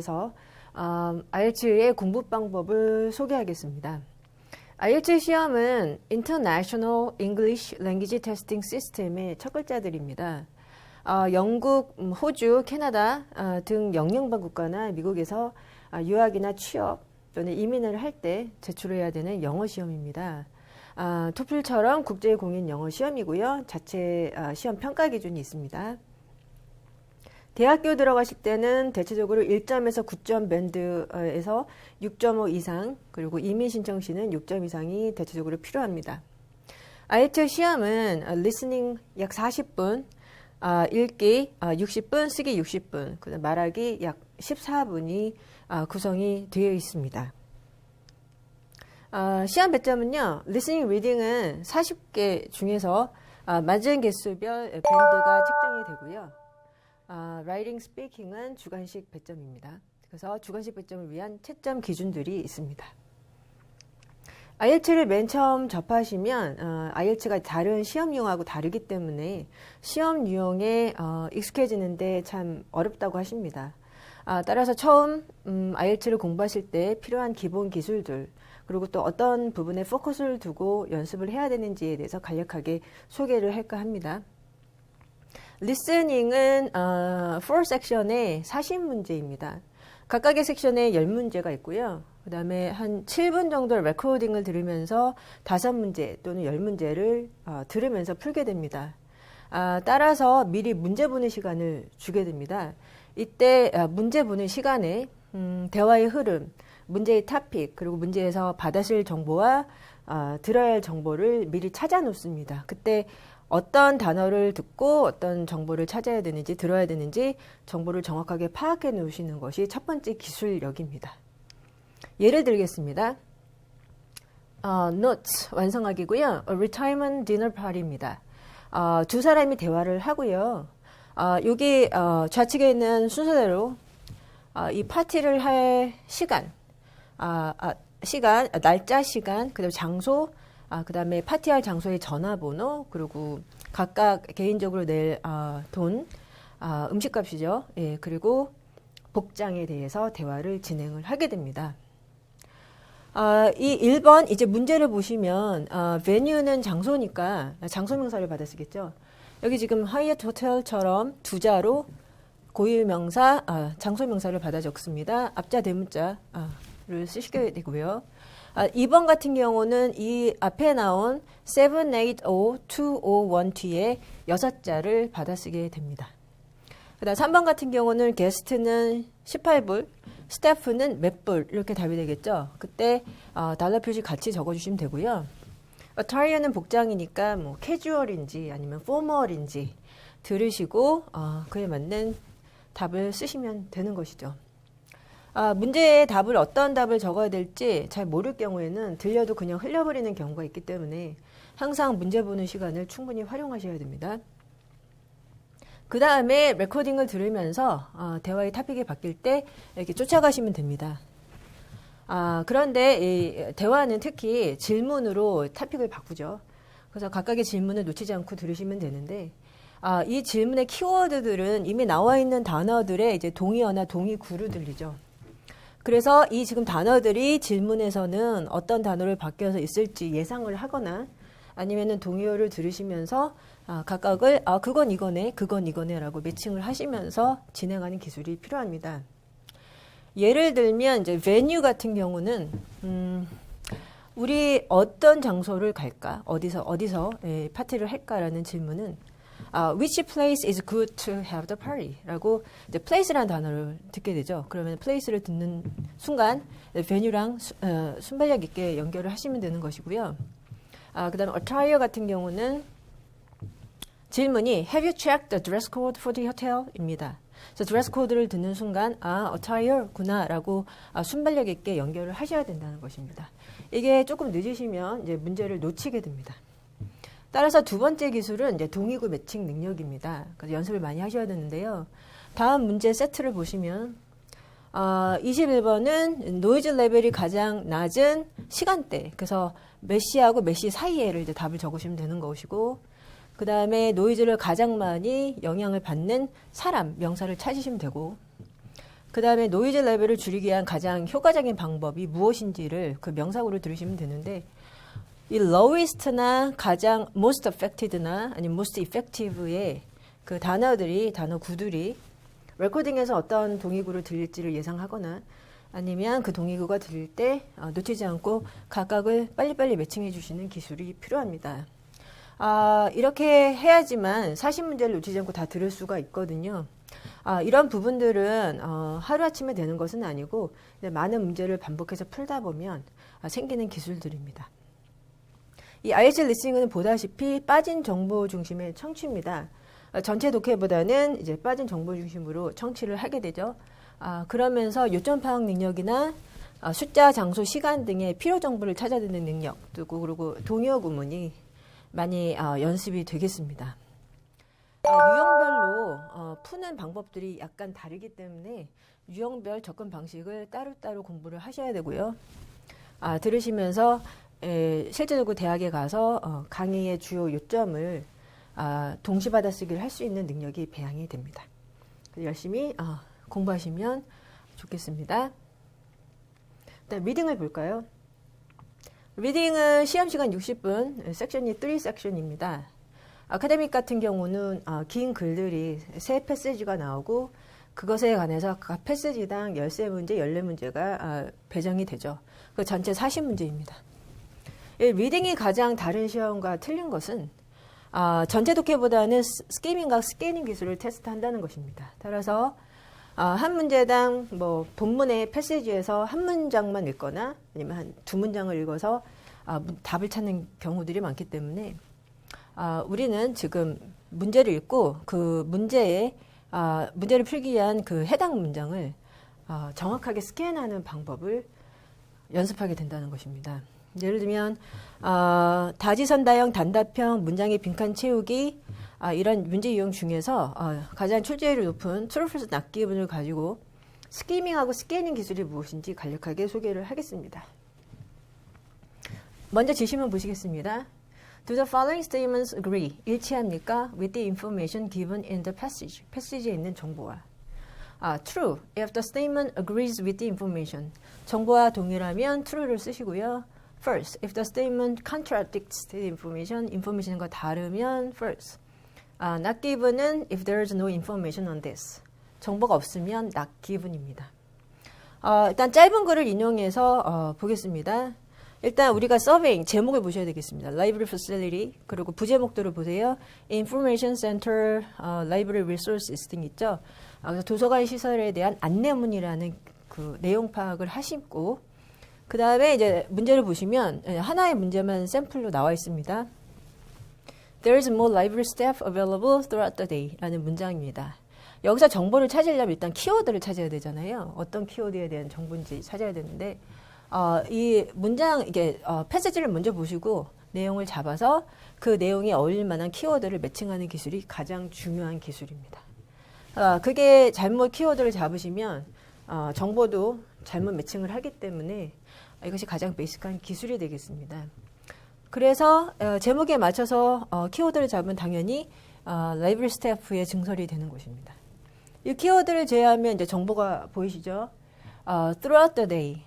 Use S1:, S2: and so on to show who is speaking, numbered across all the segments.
S1: 위해서 IELTS의 공부 방법을 소개하겠습니다. IELTS 시험은 International English Language Testing System의 첫 글자들입니다. 영국, 호주, 캐나다 등 영연방 국가나 미국에서 유학이나 취업 또는 이민을 할 때 제출해야 되는 영어 시험입니다. 토플처럼 국제 공인 영어 시험이고요. 자체 시험 평가 기준이 있습니다. 대학교 들어가실 때는 대체적으로 1점에서 9점 밴드에서 6.5 이상, 그리고 이민 신청 시는 6점 이상이 대체적으로 필요합니다. IELTS 시험은 리스닝 약 40분, 읽기 60분, 쓰기 60분, 그다음 말하기 약 14분이 구성이 되어 있습니다. 시험 배점은요, 리스닝 리딩은 40개 중에서 맞은 개수별 밴드가 책정이 되고요. 라이팅 스피킹은 주관식 배점입니다. 그래서 주관식 배점을 위한 채점 기준들이 있습니다. IELTS를 맨 처음 접하시면 IELTS가 다른 시험 유형하고 다르기 때문에 시험 유형에 익숙해지는데 참 어렵다고 하십니다. 따라서 처음 IELTS를 공부하실 때 필요한 기본 기술들, 그리고 또 어떤 부분에 포커스를 두고 연습을 해야 되는지에 대해서 간략하게 소개를 할까 합니다. 리스닝은 4 섹션에 40문제입니다. 각각의 섹션에 10문제가 있고요. 그 다음에 한 7분 정도 레코딩을 들으면서 5문제 또는 10문제를 들으면서 풀게 됩니다. 따라서 미리 문제 보는 시간을 주게 됩니다. 이때 문제 보는 시간에 대화의 흐름, 문제의 토픽, 그리고 문제에서 받으실 정보와 들어야 할 정보를 미리 찾아 놓습니다. 그때 어떤 단어를 듣고 어떤 정보를 찾아야 되는지, 들어야 되는지 정보를 정확하게 파악해 놓으시는 것이 첫 번째 기술력입니다. 예를 들겠습니다. notes 완성하기고요. retirement dinner party입니다. 두 사람이 대화를 하고요. 여기 좌측에 있는 순서대로 이 파티를 할 시간, 날짜, 시간, 그다음에 장소, 그 다음에 파티할 장소의 전화번호, 그리고 각각 개인적으로 낼 돈, 음식값이죠. 예, 그리고 복장에 대해서 대화를 진행을 하게 됩니다. 이 1번 이제 문제를 보시면 venue는 장소니까 장소 명사를 받아 쓰겠죠. 여기 지금 Hyatt 호텔처럼 두 자로 고유 명사, 장소 명사를 받아 적습니다. 앞자 대문자를 쓰시게 되고요. 2번 같은 경우는 이 앞에 나온 780201 뒤에 6자를 받아쓰게 됩니다. 그다음 3번 같은 경우는 게스트는 18불, 스태프는 몇 불 이렇게 답이 되겠죠. 그때 달러 표시 같이 적어주시면 되고요. attire는 복장이니까 뭐 캐주얼인지 아니면 포멀인지 들으시고 그에 맞는 답을 쓰시면 되는 것이죠. 문제의 답을 어떤 답을 적어야 될지 잘 모를 경우에는 들려도 그냥 흘려버리는 경우가 있기 때문에 항상 문제 보는 시간을 충분히 활용하셔야 됩니다. 그 다음에 레코딩을 들으면서 대화의 토픽이 바뀔 때 이렇게 쫓아가시면 됩니다. 그런데 이 대화는 특히 질문으로 토픽을 바꾸죠. 그래서 각각의 질문을 놓치지 않고 들으시면 되는데 이 질문의 키워드들은 이미 나와 있는 단어들의 이제 동의어나 동의구로 들리죠. 그래서 이 지금 단어들이 질문에서는 어떤 단어를 바뀌어서 있을지 예상을 하거나 아니면은 동의어를 들으시면서 각각을 그건 이거네, 그건 이거네라고 매칭을 하시면서 진행하는 기술이 필요합니다. 예를 들면 이제 venue 같은 경우는 우리 어떤 장소를 갈까, 어디서 파티를 할까라는 질문은 which place is good to have the party?라고 이제 place라는 단어를 듣게 되죠. 그러면 place를 듣는 순간 venue랑 순발력 있게 연결을 하시면 되는 것이고요. 그다음에 attire 같은 경우는 질문이 Have you checked the dress code for the hotel?입니다. 그래서 드레스 코드를 듣는 순간 attire구나라고 순발력 있게 연결을 하셔야 된다는 것입니다. 이게 조금 늦으시면 이제 문제를 놓치게 됩니다. 따라서 두 번째 기술은 이제 동의구 매칭 능력입니다. 그래서 연습을 많이 하셔야 되는데요. 다음 문제 세트를 보시면 21번은 노이즈 레벨이 가장 낮은 시간대, 그래서 몇 시하고 몇 시 사이에를 이제 답을 적으시면 되는 것이고, 그 다음에 노이즈를 가장 많이 영향을 받는 사람, 명사를 찾으시면 되고, 그 다음에 노이즈 레벨을 줄이기 위한 가장 효과적인 방법이 무엇인지를 그 명사구로 들으시면 되는데 이 lowest나 가장 most effected나 아니면 most effective의 그 단어들이 단어 구들이 레코딩에서 어떤 동의구를 들릴지를 예상하거나 아니면 그 동의구가 들릴 때 놓치지 않고 각각을 빨리빨리 매칭해 주시는 기술이 필요합니다. 이렇게 해야지만 40문제를 놓치지 않고 다 들을 수가 있거든요. 이런 부분들은 하루아침에 되는 것은 아니고 많은 문제를 반복해서 풀다 보면 생기는 기술들입니다. 이 IELTS 리스닝은 보다시피 빠진 정보 중심의 청취입니다. 전체 독해보다는 이제 빠진 정보 중심으로 청취를 하게 되죠. 그러면서 요점 파악 능력이나 숫자, 장소, 시간 등의 필요 정보를 찾아듣는 능력, 그리고 동요 구문이 많이 연습이 되겠습니다. 유형별로 푸는 방법들이 약간 다르기 때문에 유형별 접근 방식을 따로따로 공부를 하셔야 되고요. 들으시면서 실제적으로 대학에 가서 강의의 주요 요점을 동시 받아쓰기를 할 수 있는 능력이 배양이 됩니다. 열심히 공부하시면 좋겠습니다. 일단 리딩을 볼까요? 리딩은 시험시간 60분, 섹션이 3 섹션입니다. 아카데믹 같은 경우는 긴 글들이 3 패시지가 나오고 그것에 관해서 각 패시지당 13문제, 14문제가 배정이 되죠. 그 전체 40문제입니다. 리딩이 가장 다른 시험과 틀린 것은 전체 독해보다는 스키밍과 스캐닝 기술을 테스트한다는 것입니다. 따라서 한 문제당 뭐 본문의 패시지에서 한 문장만 읽거나 아니면 한 2문장을 읽어서 답을 찾는 경우들이 많기 때문에 우리는 지금 문제를 읽고 그 문제를 풀기 위한 그 해당 문장을 정확하게 스캔하는 방법을 연습하게 된다는 것입니다. 예를 들면 다지선다형, 단답형, 문장의 빈칸 채우기 이런 문제 유형 중에서 가장 출제율이 높은 true false not given을 가지고 스키밍하고 스캐닝 기술이 무엇인지 간략하게 소개를 하겠습니다. 먼저 지시문 보시겠습니다. Do the following statements agree? 일치합니까? With the information given in the passage. 패시지에 있는 정보와. True. If the statement agrees with the information. 정보와 동일하면 true를 쓰시고요. False. If the statement contradicts the information. information과 다르면 false. Not given은 if there is no information on this. 정보가 없으면 not given입니다. 일단 짧은 글을 인용해서 보겠습니다. 일단 우리가 서베잉 제목을 보셔야 되겠습니다. Library Facility 그리고 부제목들을 보세요. Information Center, Library Resources 등 있죠. 그래서 도서관 시설에 대한 안내문이라는 그 내용 파악을 하시고 그 다음에 이제 문제를 보시면 하나의 문제만 샘플로 나와 있습니다. There is more library staff available throughout the day 라는 문장입니다. 여기서 정보를 찾으려면 일단 키워드를 찾아야 되잖아요. 어떤 키워드에 대한 정보인지 찾아야 되는데 이 문장 이게 패시지를 먼저 보시고 내용을 잡아서 그 내용에 어울릴 만한 키워드를 매칭하는 기술이 가장 중요한 기술입니다. 그게 잘못 키워드를 잡으시면 정보도 잘못 매칭을 하기 때문에 이것이 가장 베이직한 기술이 되겠습니다. 그래서 제목에 맞춰서 키워드를 잡으면 당연히 라이브러리 스태프의 증설이 되는 것입니다. 이 키워드를 제외하면 이제 정보가 보이시죠? throughout the day.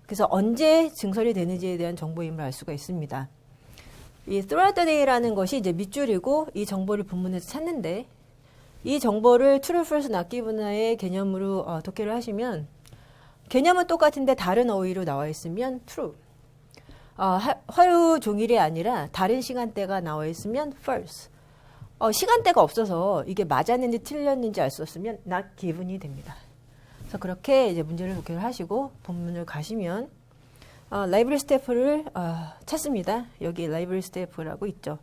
S1: 그래서 언제 증설이 되는지에 대한 정보임을 알 수가 있습니다. 이 throughout the day라는 것이 이제 밑줄이고 이 정보를 본문에서 찾는데 이 정보를 true, false, not given의 개념으로 독해를 하시면 개념은 똑같은데 다른 어휘로 나와 있으면 true. 화요 종일이 아니라 다른 시간대가 나와 있으면 false. 시간대가 없어서 이게 맞았는지 틀렸는지 알 수 없으면 not given이 됩니다. 그래서 그렇게 이제 문제를 독해를 하시고 본문을 가시면 라이브러리 스태프를 찾습니다. 여기 라이브러리 스태프라고 있죠.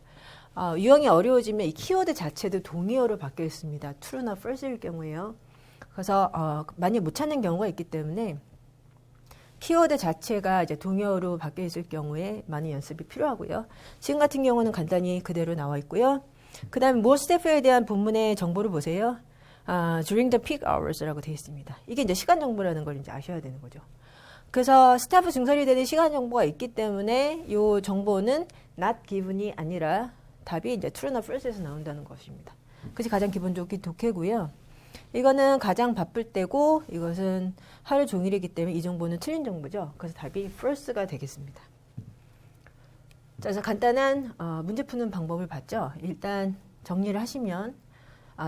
S1: 유형이 어려워지면 이 키워드 자체도 동의어로 바뀌어 있습니다. true나 false일 경우에요. 그래서 많이 못 찾는 경우가 있기 때문에 키워드 자체가 이제 동의어로 바뀌어 있을 경우에 많은 연습이 필요하고요. 지금 같은 경우는 간단히 그대로 나와 있고요. 그 다음에 more staff에 대한 본문의 정보를 보세요. during the peak hours라고 되어 있습니다. 이게 이제 시간 정보라는 걸 이제 아셔야 되는 거죠. 그래서 스타프 증설이 되는 시간 정보가 있기 때문에 이 정보는 not given이 아니라 답이 이제 true나 false에서 나온다는 것입니다. 그것이 가장 기본적인 독해고요. 이거는 가장 바쁠 때고 이것은 하루 종일이기 때문에 이 정보는 틀린 정보죠. 그래서 답이 false가 되겠습니다. 자, 그래서 간단한 문제 푸는 방법을 봤죠. 일단 정리를 하시면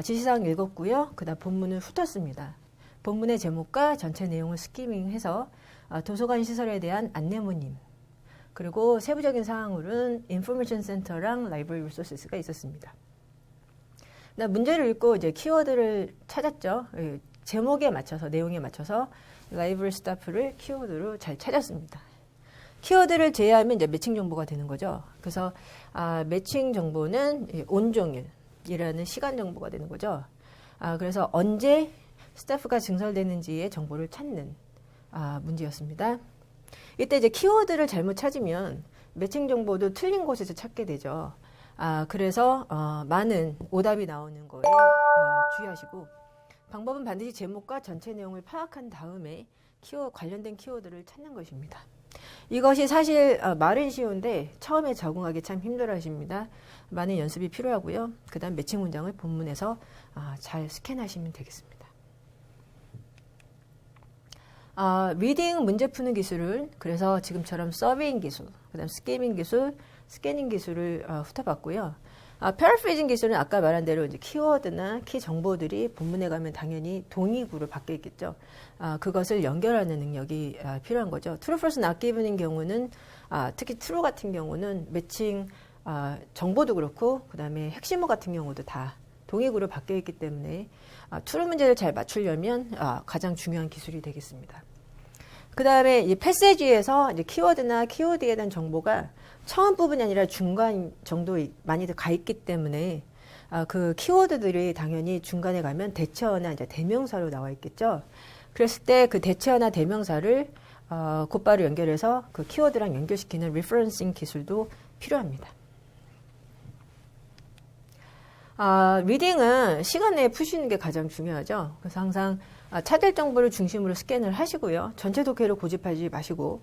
S1: 지시사항 읽었고요. 그 다음 본문을 훑었습니다. 본문의 제목과 전체 내용을 스키밍해서 도서관 시설에 대한 안내문임, 그리고 세부적인 사항으로는 인포메이션 센터랑 라이브러리 리소스가 있었습니다. 문제를 읽고 이제 키워드를 찾았죠. 제목에 맞춰서, 내용에 맞춰서 라이브러리 스타프를 키워드로 잘 찾았습니다. 키워드를 제외하면 이제 매칭 정보가 되는 거죠. 그래서 매칭 정보는 온종일이라는 시간 정보가 되는 거죠. 그래서 언제 스타프가 증설되는지의 정보를 찾는 문제였습니다. 이때 이제 키워드를 잘못 찾으면 매칭 정보도 틀린 곳에서 찾게 되죠. 그래서 많은 오답이 나오는 거를 주의하시고, 방법은 반드시 제목과 전체 내용을 파악한 다음에 관련된 키워드를 찾는 것입니다. 이것이 사실 말은 쉬운데 처음에 적응하기 참 힘들어 하십니다. 많은 연습이 필요하고요. 그 다음 매칭 문장을 본문에서 잘 스캔하시면 되겠습니다. 리딩 문제 푸는 기술은 그래서 지금처럼 서빙 기술, 그 다음 스캐밍 기술, 스캐닝 기술을 훑어봤고요. 패러프레이징 기술은 아까 말한 대로 이제 키워드나 키 정보들이 본문에 가면 당연히 동의구로 바뀌어 있겠죠. 그것을 연결하는 능력이 필요한 거죠. true, false, not given인 경우는 특히 true 같은 경우는 매칭 정보도 그렇고 그 다음에 핵심어 같은 경우도 다 동의구로 바뀌어 있기 때문에 true 문제를 잘 맞추려면 가장 중요한 기술이 되겠습니다. 그 다음에 이 패세지에서 이제 키워드나 키워드에 대한 정보가 처음 부분이 아니라 중간 정도에 많이들 가 있기 때문에 그 키워드들이 당연히 중간에 가면 대체어나 이제 대명사로 나와 있겠죠. 그랬을 때 그 대체어나 대명사를 곧바로 연결해서 그 키워드랑 연결시키는 리퍼런싱 기술도 필요합니다. 리딩은 시간 내에 푸시는 게 가장 중요하죠. 그래서 항상 찾을 정보를 중심으로 스캔을 하시고요. 전체 독해를 고집하지 마시고,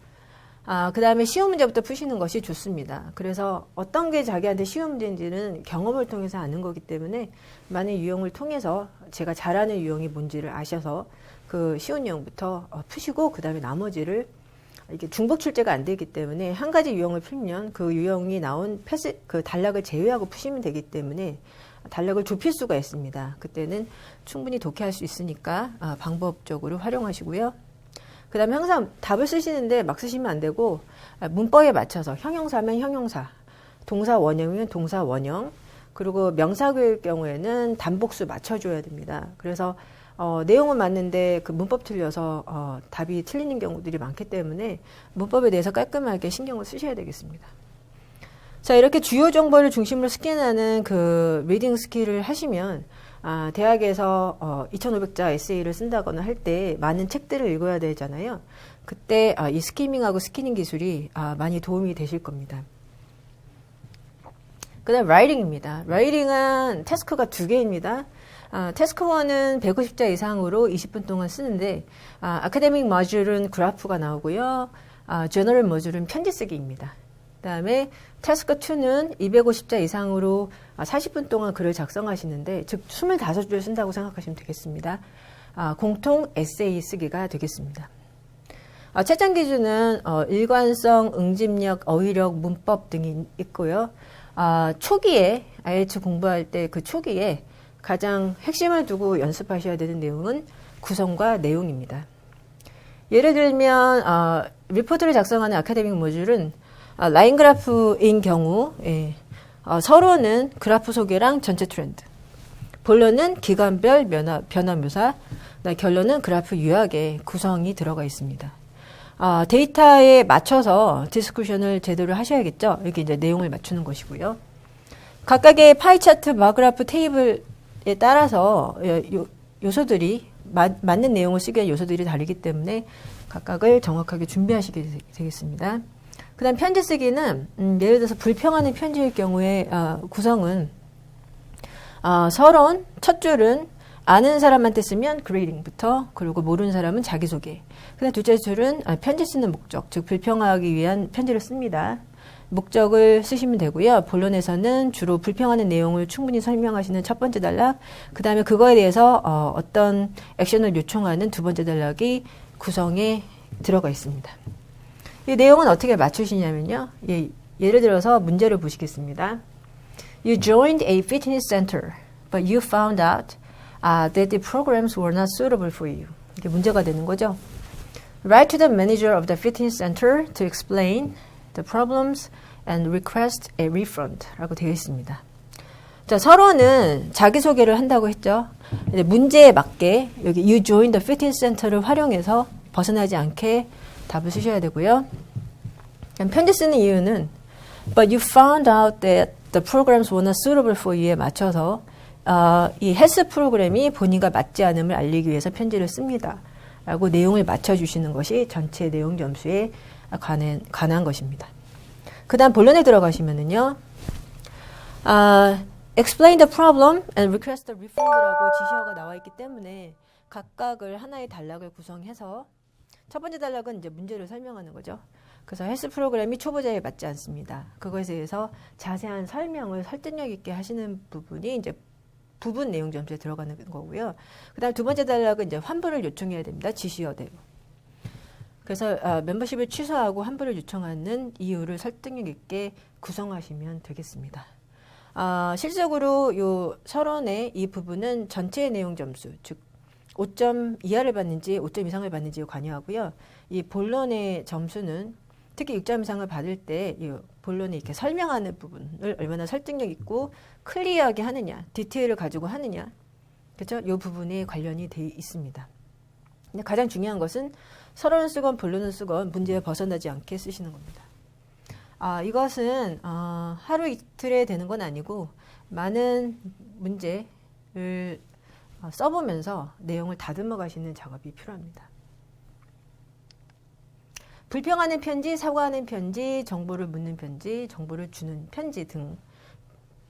S1: 그 다음에 쉬운 문제부터 푸시는 것이 좋습니다. 그래서 어떤 게 자기한테 쉬운 문제인지는 경험을 통해서 아는 거기 때문에 많은 유형을 통해서 제가 잘하는 유형이 뭔지를 아셔서 그 쉬운 유형부터 푸시고, 그 다음에 나머지를 이게 중복 출제가 안 되기 때문에 한 가지 유형을 풀면 그 유형이 나온 그 단락을 제외하고 푸시면 되기 때문에 단락을 좁힐 수가 있습니다. 그때는 충분히 독해할 수 있으니까 방법적으로 활용하시고요. 그 다음에 항상 답을 쓰시는데 막 쓰시면 안 되고 문법에 맞춰서 형용사면 형용사, 동사 원형이면 동사 원형, 그리고 명사구일 경우에는 단복수 맞춰줘야 됩니다. 그래서 내용은 맞는데 그 문법 틀려서 답이 틀리는 경우들이 많기 때문에 문법에 대해서 깔끔하게 신경을 쓰셔야 되겠습니다. 자, 이렇게 주요 정보를 중심으로 스캔하는 그 리딩 스킬을 하시면 대학에서 2,500자 에세이를 쓴다거나 할 때 많은 책들을 읽어야 되잖아요. 그때 이 스키밍하고 스캐닝 기술이 많이 도움이 되실 겁니다. 그 다음 라이팅입니다. 라이팅은 태스크가 2개입니다. 태스크 1은 150자 이상으로 20분 동안 쓰는데 아카데믹 머듈은 그래프가 나오고요. 제너럴 머듈은 편지 쓰기입니다. 그 다음에 태스크 2는 250자 이상으로 40분 동안 글을 작성하시는데, 즉 25줄 쓴다고 생각하시면 되겠습니다. 공통 에세이 쓰기가 되겠습니다. 채점 기준은 일관성, 응집력, 어휘력, 문법 등이 있고요. 초기에 IELTS 공부할 때 그 초기에 가장 핵심을 두고 연습하셔야 되는 내용은 구성과 내용입니다. 예를 들면 리포트를 작성하는 아카데믹 모듈은 라인 그래프인 경우 서론은 그래프 소개랑 전체 트렌드, 본론은 기간별 변화 묘사, 결론은 그래프 요약의 구성이 들어가 있습니다. 데이터에 맞춰서 디스쿠션을 제대로 하셔야겠죠. 이렇게 이제 내용을 맞추는 것이고요. 각각의 파이 차트, 바그래프, 테이블에 따라서 요소들이 맞는 내용을 쓰기 위한 요소들이 다르기 때문에 각각을 정확하게 준비하시게 되겠습니다. 그 다음 편지 쓰기는 예를 들어서 불평하는 편지일 경우에 구성은 서론 첫 줄은 아는 사람한테 쓰면 그레이딩부터, 그리고 모르는 사람은 자기소개, 그 다음 둘째 줄은 편지 쓰는 목적, 즉 불평하기 위한 편지를 씁니다. 목적을 쓰시면 되고요. 본론에서는 주로 불평하는 내용을 충분히 설명하시는 첫 번째 단락, 그 다음에 그거에 대해서 어떤 액션을 요청하는 두 번째 단락이 구성에 들어가 있습니다. 이 내용은 어떻게 맞추시냐면요. 예를 들어서 문제를 보시겠습니다. You joined a fitness center, but you found out that the programs were not suitable for you. 이게 문제가 되는 거죠. Write to the manager of the fitness center to explain the problems and request a refund 라고 되어 있습니다. 자, 서론은 자기소개를 한다고 했죠. 문제에 맞게 여기 You joined the fitness center를 활용해서 벗어나지 않게 답을 쓰셔야 되고요. 편지 쓰는 이유는 But you found out that the programs were not suitable for you에 맞춰서 이 헬스 프로그램이 본인과 맞지 않음을 알리기 위해서 편지를 씁니다. 라고 내용을 맞춰주시는 것이 전체 내용 점수에 관한 것입니다. 그 다음 본론에 들어가시면은요. Explain the problem and request a refund라고 지시어가 나와 있기 때문에 각각을 하나의 단락을 구성해서 첫 번째 단락은 이제 문제를 설명하는 거죠. 그래서 헬스 프로그램이 초보자에 맞지 않습니다. 그것에 대해서 자세한 설명을 설득력 있게 하시는 부분이 이제 부분 내용 점수에 들어가는 거고요. 그 다음 두 번째 단락은 이제 환불을 요청해야 됩니다. 지시어대로. 그래서 멤버십을 취소하고 환불을 요청하는 이유를 설득력 있게 구성하시면 되겠습니다. 실적으로 요 서론의 이 부분은 전체의 내용 점수, 즉 5점 이하를 받는지 5점 이상을 받는지 관여하고요. 이 본론의 점수는 특히 6점 이상을 받을 때 이 본론에 이렇게 설명하는 부분을 얼마나 설득력 있고 클리어하게 하느냐, 디테일을 가지고 하느냐, 그렇죠? 이 부분에 관련이 돼 있습니다. 근데 가장 중요한 것은 서론을 쓰건 본론을 쓰건 문제에 벗어나지 않게 쓰시는 겁니다. 이것은 하루 이틀에 되는 건 아니고 많은 문제를 써보면서 내용을 다듬어 가시는 작업이 필요합니다. 불평하는 편지, 사과하는 편지, 정보를 묻는 편지, 정보를 주는 편지 등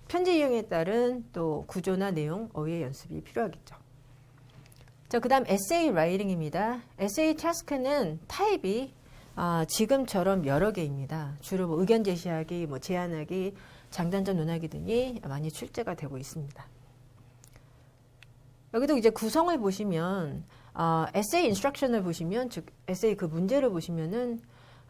S1: 편지 이용에 따른 또 구조나 내용, 어휘의 연습이 필요하겠죠. 자, 그 다음 에세이 라이팅입니다. 에세이 타스크는 타입이 지금처럼 여러 개입니다. 주로 뭐 의견 제시하기, 뭐 제안하기, 장단점 논하기 등이 많이 출제가 되고 있습니다. 여기도 이제 구성을 보시면 에세이 인스트럭션을 보시면, 즉 에세이 그 문제를 보시면은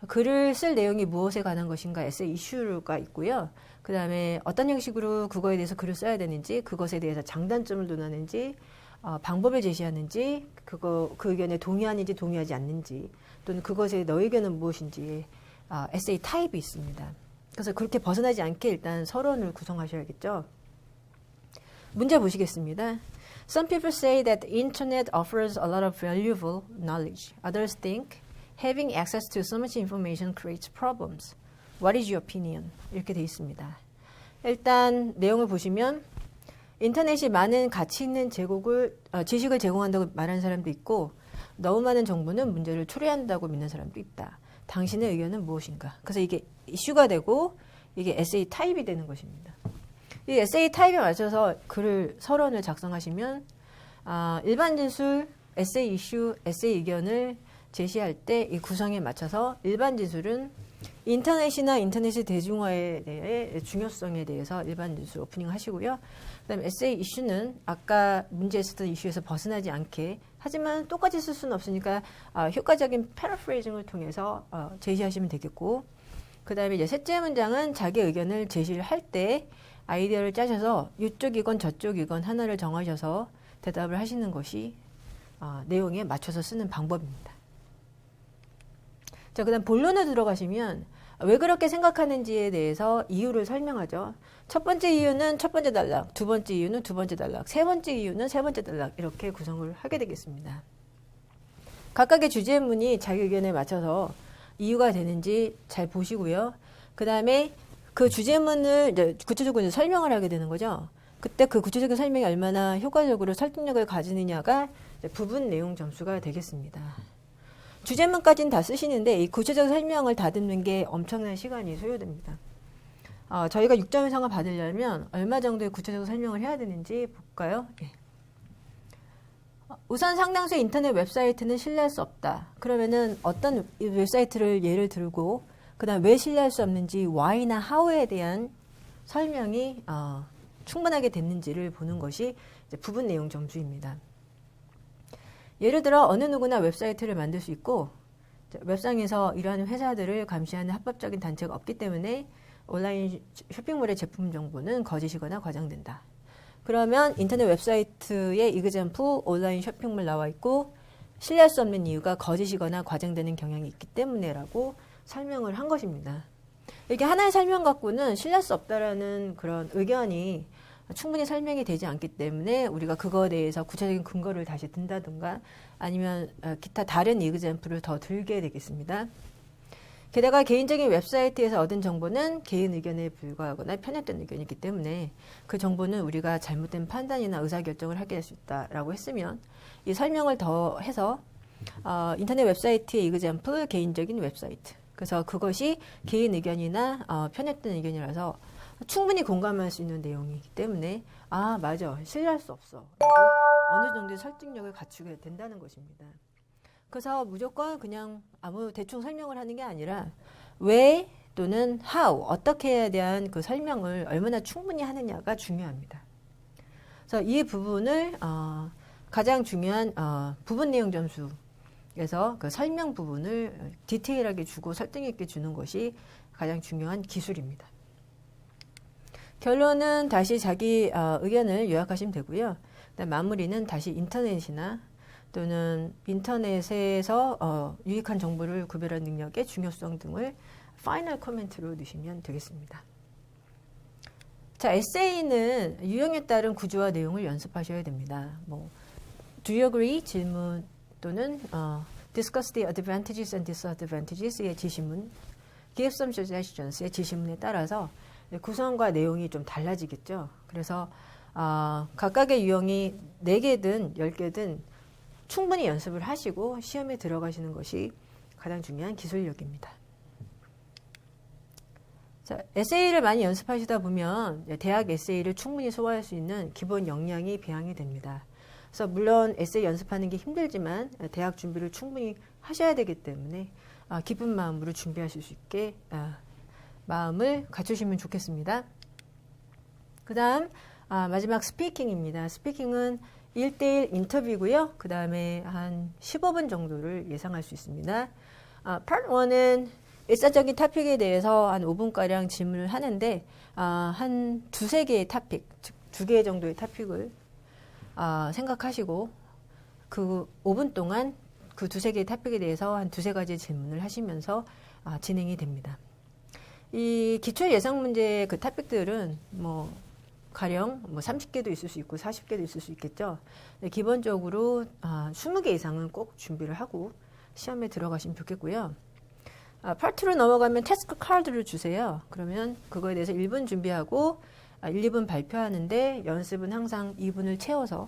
S1: 글을 쓸 내용이 무엇에 관한 것인가 에세이 이슈가 있고요. 그 다음에 어떤 형식으로 그거에 대해서 글을 써야 되는지, 그것에 대해서 장단점을 논하는지, 방법을 제시하는지, 그 의견에 동의하는지 동의하지 않는지, 또는 그것에 너의 의견은 무엇인지 에세이 타입이 있습니다. 그래서 그렇게 벗어나지 않게 일단 서론을 구성하셔야겠죠. 문제 보시겠습니다. Some people say that the internet offers a lot of valuable knowledge. Others think having access to so much information creates problems. What is your opinion? 이렇게 돼 있습니다. 일단 내용을 보시면 인터넷이 많은 가치 있는 지식을 제공한다고 말하는 사람도 있고 너무 많은 정보는 문제를 초래한다고 믿는 사람도 있다. 당신의 의견은 무엇인가? 그래서 이게 이슈가 되고 이게 에세이 타입이 되는 것입니다. 이 에세이 타입에 맞춰서 글을 서론을 작성하시면 일반 진술, 에세이 이슈, 에세이 의견을 제시할 때 이 구성에 맞춰서 일반 진술은 인터넷이나 인터넷의 대중화에 대해 중요성에 대해서 일반 진술 오프닝 하시고요. 그다음에 에세이 이슈는 아까 문제에 있었던 이슈에서 벗어나지 않게 하지만 똑같이 쓸 수는 없으니까 효과적인 패러프레이징을 통해서 제시하시면 되겠고 그다음에 이제 셋째 문장은 자기 의견을 제시를 할 때 아이디어를 짜셔서 이쪽이건 저쪽이건 하나를 정하셔서 대답을 하시는 것이 내용에 맞춰서 쓰는 방법입니다. 자, 그다음 본론에 들어가시면 왜 그렇게 생각하는지에 대해서 이유를 설명하죠. 첫 번째 이유는 첫 번째 단락, 두 번째 이유는 두 번째 단락, 세 번째 이유는 세 번째 단락 이렇게 구성을 하게 되겠습니다. 각각의 주제문이 자기 의견에 맞춰서 이유가 되는지 잘 보시고요. 그 다음에 그 주제문을 이제 구체적으로 설명을 하게 되는 거죠. 그때 그 구체적인 설명이 얼마나 효과적으로 설득력을 가지느냐가 부분 내용 점수가 되겠습니다. 주제문까지는 다 쓰시는데 이 구체적 설명을 다듬는 게 엄청난 시간이 소요됩니다. 저희가 6점 이상을 받으려면 얼마 정도의 구체적 설명을 해야 되는지 볼까요? 예. 우선 상당수의 인터넷 웹사이트는 신뢰할 수 없다. 그러면은 어떤 웹사이트를 예를 들고 그다음 왜 신뢰할 수 없는지 why나 how에 대한 설명이 충분하게 됐는지를 보는 것이 이제 부분 내용 점수입니다. 예를 들어 어느 누구나 웹사이트를 만들 수 있고 웹상에서 이러한 회사들을 감시하는 합법적인 단체가 없기 때문에 온라인 쇼핑몰의 제품 정보는 거짓이거나 과장된다. 그러면 인터넷 웹사이트에 example 온라인 쇼핑몰 나와 있고 신뢰할 수 없는 이유가 거짓이거나 과장되는 경향이 있기 때문에라고 설명을 한 것입니다. 이렇게 하나의 설명 갖고는 신뢰할 수 없다라는 그런 의견이 충분히 설명이 되지 않기 때문에 우리가 그거에 대해서 구체적인 근거를 다시 든다든가 아니면 기타 다른 example을 더 들게 되겠습니다. 게다가 개인적인 웹사이트에서 얻은 정보는 개인 의견에 불과하거나 편협된 의견이기 때문에 그 정보는 우리가 잘못된 판단이나 의사결정을 하게 할 수 있다라고 했으면 이 설명을 더 해서 인터넷 웹사이트의 example 개인적인 웹사이트. 그래서 그것이 개인 의견이나 편협된 의견이라서 충분히 공감할 수 있는 내용이기 때문에 아 맞아 신뢰할 수 없어 라고 어느 정도의 설득력을 갖추게 된다는 것입니다. 그래서 무조건 그냥 아무 대충 설명을 하는 게 아니라 왜 또는 how 어떻게에 대한 그 설명을 얼마나 충분히 하느냐가 중요합니다. 그래서 이 부분을 가장 중요한 부분 내용 점수에서 그 설명 부분을 디테일하게 주고 설득 있게 주는 것이 가장 중요한 기술입니다. 결론은 다시 자기 의견을 요약하시면 되고요. 마무리는 다시 인터넷이나 또는 인터넷에서 유익한 정보를 구별하는 능력의 중요성 등을 파이널 코멘트로 넣으시면 되겠습니다. 자, 에세이는 유형에 따른 구조와 내용을 연습하셔야 됩니다. Do you agree? 질문 또는 discuss the advantages and disadvantages의 지시문, give some suggestions의 지시문에 따라서 구성과 내용이 좀 달라지겠죠. 그래서 각각의 유형이 4개든 10개든 충분히 연습을 하시고 시험에 들어가시는 것이 가장 중요한 기술력입니다. 자, 에세이를 많이 연습하시다 보면 대학 에세이를 충분히 소화할 수 있는 기본 역량이 배양이 됩니다. 그래서 물론 에세이 연습하는 게 힘들지만 대학 준비를 충분히 하셔야 되기 때문에 기쁜 마음으로 준비하실 수 있게 마음을 갖추시면 좋겠습니다. 그 다음 마지막 스피킹입니다. 스피킹은 1대1 인터뷰고요. 그 다음에 한 15분 정도를 예상할 수 있습니다. Part 1은 일사적인 토픽에 대해서 한 5분가량 질문을 하는데 한 2-3개의 토픽, 즉 2개 정도의 토픽을 생각하시고 그 5분 동안 그 2-3개의 토픽에 대해서 한 2-3가지 질문을 하시면서 진행이 됩니다. 이 기초 예상 문제의 그 토픽들은 가령 30개도 있을 수 있고 40개도 있을 수 있겠죠. 기본적으로 20개 이상은 꼭 준비를 하고 시험에 들어가시면 좋겠고요. 파트로 넘어가면 태스크 카드를 주세요. 그러면 그거에 대해서 1분 준비하고 1-2분 발표하는데 연습은 항상 2분을 채워서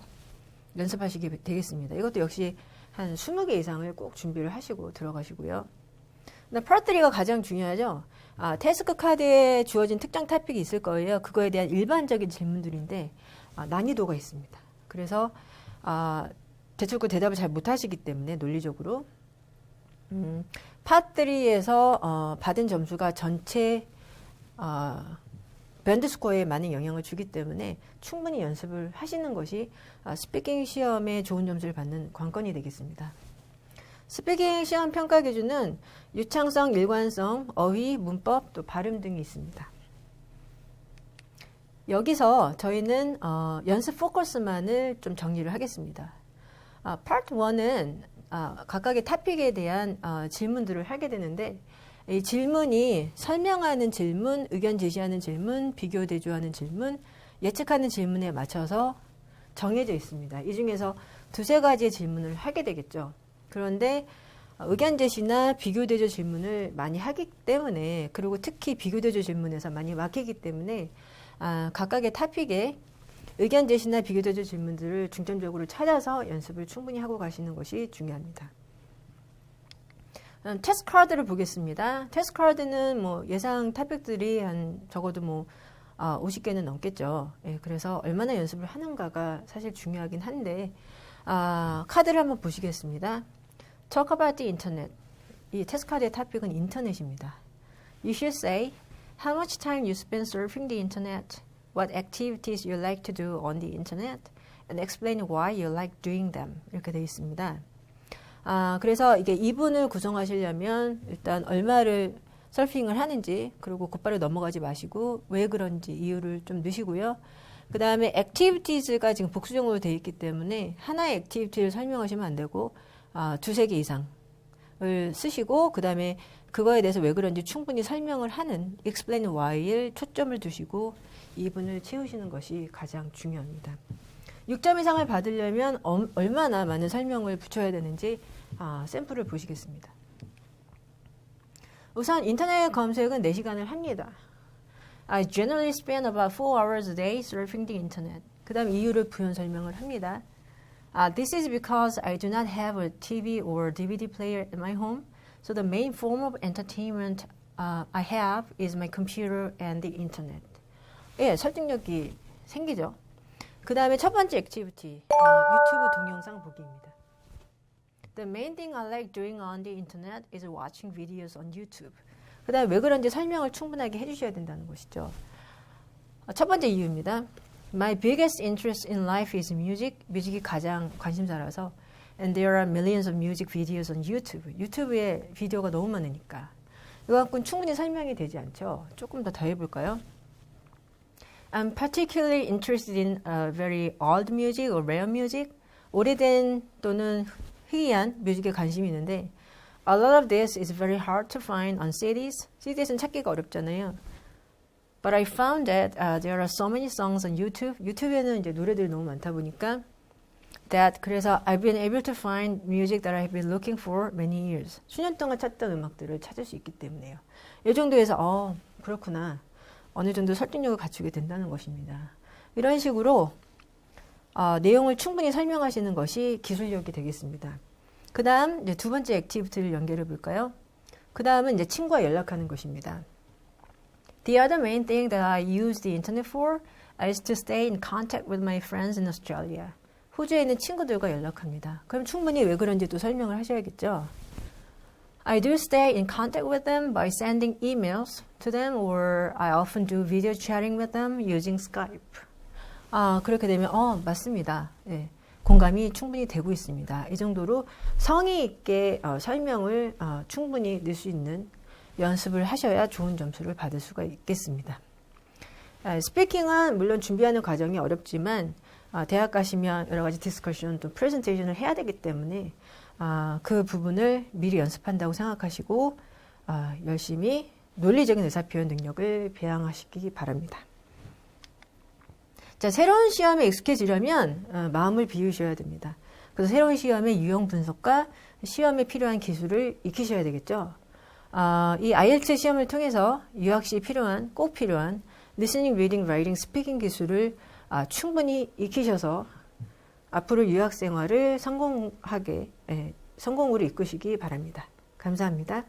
S1: 연습하시게 되겠습니다. 이것도 역시 한 20개 이상을 꼭 준비를 하시고 들어가시고요. 파트 3가 가장 중요하죠. 태스크 카드에 주어진 특정 토픽이 있을 거예요. 그거에 대한 일반적인 질문들인데 난이도가 있습니다. 그래서 대충 그 대답을 잘 못하시기 때문에 논리적으로 파트 3에서 받은 점수가 전체 밴드 스코어에 많은 영향을 주기 때문에 충분히 연습을 하시는 것이 스피킹 시험에 좋은 점수를 받는 관건이 되겠습니다. 스피킹 시험 평가 기준은 유창성, 일관성, 어휘, 문법, 또 발음 등이 있습니다. 여기서 저희는 연습 포커스만을 좀 정리를 하겠습니다. 파트 1은 각각의 토픽에 대한 질문들을 하게 되는데 이 질문이 설명하는 질문, 의견 제시하는 질문, 비교 대조하는 질문, 예측하는 질문에 맞춰서 정해져 있습니다. 이 중에서 2-3가지의 질문을 하게 되겠죠. 그런데 의견 제시나 비교 대조 질문을 많이 하기 때문에 그리고 특히 비교 대조 질문에서 많이 막히기 때문에 각각의 토픽에 의견 제시나 비교 대조 질문들을 중점적으로 찾아서 연습을 충분히 하고 가시는 것이 중요합니다. 테스트 카드를 보겠습니다. 테스트 카드는 예상 토픽들이 한 적어도 50개는 넘겠죠. 예, 그래서 얼마나 연습을 하는가가 사실 중요하긴 한데 카드를 한번 보시겠습니다. Talk about the internet. 이 테스트 카드의 토픽은 인터넷입니다. You should say how much time you spend surfing the internet, what activities you like to do on the internet, and explain why you like doing them. 이렇게 되어 있습니다. 그래서 이게 2분을 구성하시려면 일단 얼마를 서핑을 하는지, 그리고 곧바로 넘어가지 마시고 왜 그런지 이유를 좀 넣으시고요. 그 다음에 activities가 지금 복수형으로 되어 있기 때문에 하나의 activity를 설명하시면 안 되고 두세 개 이상을 쓰시고, 그 다음에 그거에 대해서 왜 그런지 충분히 설명을 하는 explain why에 초점을 두시고 2분을 채우시는 것이 가장 중요합니다. 6점 이상을 받으려면 얼마나 많은 설명을 붙여야 되는지 샘플을 보시겠습니다. 우선 인터넷 검색은 4시간을 합니다. I generally spend about 4 hours a day surfing the internet. 그 다음 이유를 부연 설명을 합니다. This is because I do not have a TV or DVD player at my home, so the main form of entertainment I have is my computer and the internet. 예, 설득력이 생기죠. 그 다음에 첫 번째 액티비티, 유튜브 동영상 보기입니다. The main thing I like doing on the internet is watching videos on YouTube. 그 다음에 왜 그런지 설명을 충분하게 해주셔야 된다는 것이죠. 첫 번째 이유입니다. My biggest interest in life is music. 뮤직이 가장 관심사라서. And there are millions of music videos on YouTube. 유튜브에 비디오가 너무 많으니까. 이거 갖고는 충분히 설명이 되지 않죠. 조금 더 해볼까요? I'm particularly interested in very old music or rare music. 오래된 또는 희귀한 뮤직에 관심이 있는데 A lot of this is very hard to find on CDs. CDs는 찾기가 어렵잖아요. But I found that there are so many songs on YouTube. 유튜브에는 이제 노래들이 너무 많다 보니까 그래서 I've been able to find music that I've been looking for many years. 수년 동안 찾던 음악들을 찾을 수 있기 때문에요. 이 정도에서 그렇구나. 어느 정도 설득력을 갖추게 된다는 것입니다. 이런 식으로 내용을 충분히 설명하시는 것이 기술력이 되겠습니다. 그 다음 이제 두 번째 액티비티를 연결해 볼까요? 그 다음은 이제 친구와 연락하는 것입니다. The other main thing that I use the internet for is to stay in contact with my friends in Australia. 호주에 있는 친구들과 연락합니다. 그럼 충분히 왜 그런지 또 설명을 하셔야겠죠. I do stay in contact with them by sending emails to them or I often do video chatting with them using Skype. 그렇게 되면 맞습니다. 네, 공감이 충분히 되고 있습니다. 이 정도로 성의 있게 설명을 충분히 넣을 수 있는 연습을 하셔야 좋은 점수를 받을 수가 있겠습니다. 스피킹은 물론 준비하는 과정이 어렵지만 대학 가시면 여러 가지 디스커션 또 프레젠테이션을 해야 되기 때문에 그 부분을 미리 연습한다고 생각하시고 열심히 논리적인 의사표현 능력을 배양하시기 바랍니다. 자, 새로운 시험에 익숙해지려면 마음을 비우셔야 됩니다. 그래서 새로운 시험의 유형 분석과 시험에 필요한 기술을 익히셔야 되겠죠. 이 IELTS 시험을 통해서 유학 시 꼭 필요한 listening, reading, writing, speaking 기술을 충분히 익히셔서 앞으로 유학 생활을 성공으로 이끄시기 바랍니다. 감사합니다.